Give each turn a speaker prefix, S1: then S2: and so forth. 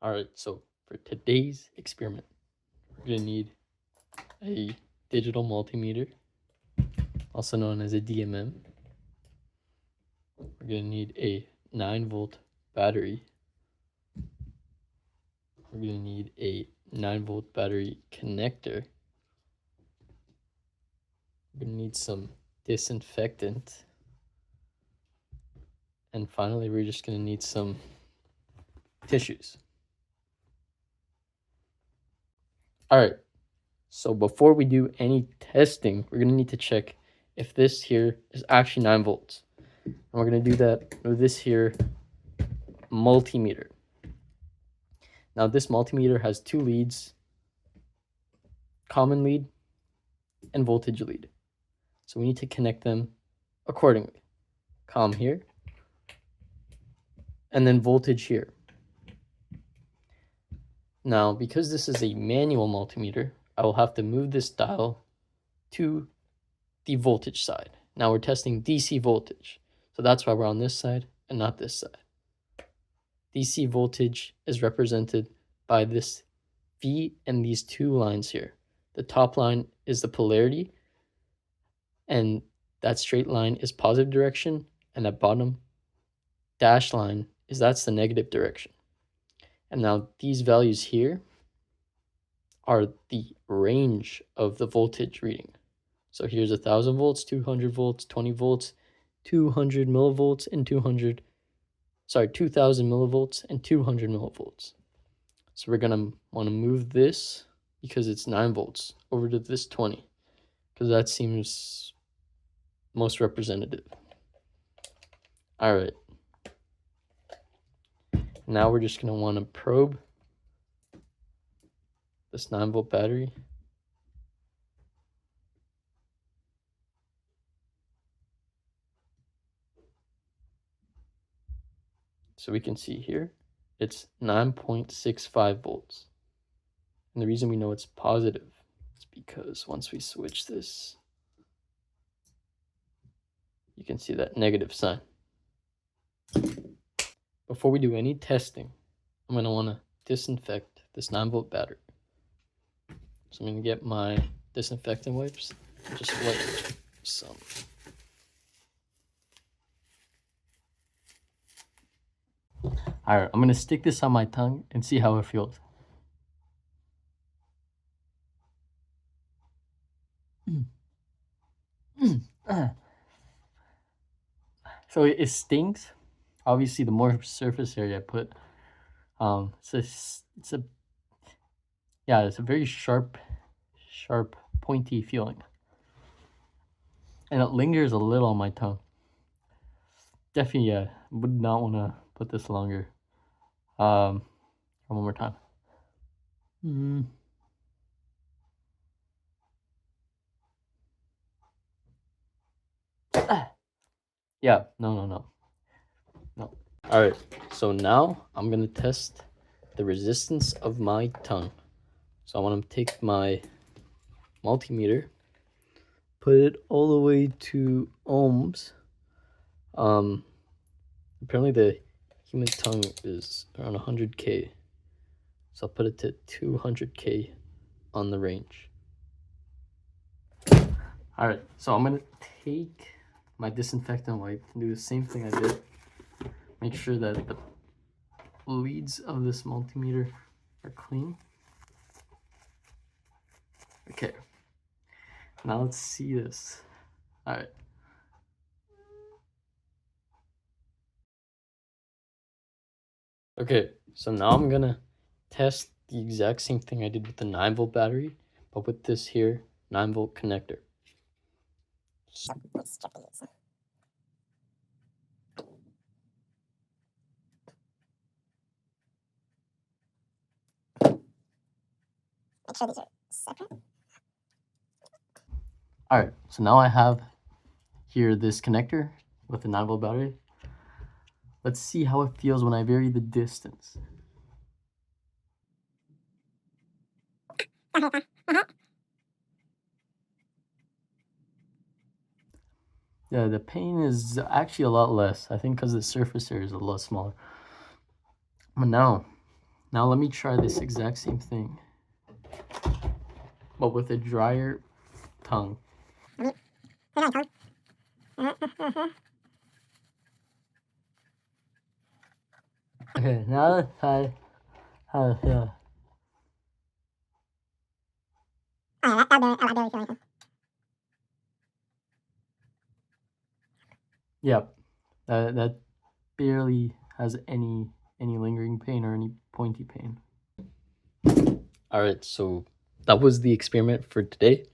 S1: All right, so for today's experiment, we're going to need a digital multimeter, also known as a DMM. We're going to need a 9-volt battery. We're going to need a 9-volt battery connector. We're going to need some disinfectant. And finally, we're just going to need some tissues. All right, so before we do any testing, we're going to need to check if this here is actually 9 volts. And we're going to do that with this here multimeter. Now this multimeter has 2 leads, common lead and voltage lead. So we need to connect them accordingly. Com here, and then voltage here. Now, because this is a manual multimeter, I will have to move this dial to the voltage side. Now we're testing DC voltage. So that's why we're on this side and not this side. DC voltage is represented by this V and these 2 lines here. The top line is the polarity, and that straight line is positive direction, and that bottom dashed line that's the negative direction. And now these values here are the range of the voltage reading. So here's 1,000 volts, 200 volts, 20 volts, 200 millivolts, and 2,000 millivolts and 200 millivolts. So we're gonna want to move this, because it's 9 volts, over to this 20, because that seems most representative. All right. Now we're just gonna want to probe this 9-volt battery. So we can see here, it's 9.65 volts. And the reason we know it's positive is because once we switch this, you can see that negative sign. Before we do any testing, I'm going to want to disinfect this 9-volt battery. So I'm going to get my disinfectant wipes and just wipe some. All right, I'm going to stick this on my tongue and see how it feels. So it stings. Obviously, the more surface area I put, it's a very sharp, pointy feeling, and it lingers a little on my tongue. Definitely, yeah, would not want to put this longer. One more time. Yeah, no. All right, so now I'm gonna test the resistance of my tongue. So I want to take my multimeter, put it all the way to ohms. Apparently the human tongue is around 100K. So I'll put it to 200K on the range. All right, so I'm gonna take my disinfectant wipe and do the same thing I did. Make sure that the leads of this multimeter are clean. Okay, now let's see this. All right. Okay, so now I'm gonna test the exact same thing I did with the 9-volt battery, but with this here 9-volt connector.
S2: Make sure these are separate.
S1: All right, so now I have here this connector with the 9-volt battery. Let's see how it feels when I vary the distance. Yeah, the pain is actually a lot less. I think because the surface area is a lot smaller. But now, Now let me try this exact same thing, but with a drier tongue. Okay, now let's try how it feels. Yep, that barely has any lingering pain or any pointy pain. All right, so that was the experiment for today.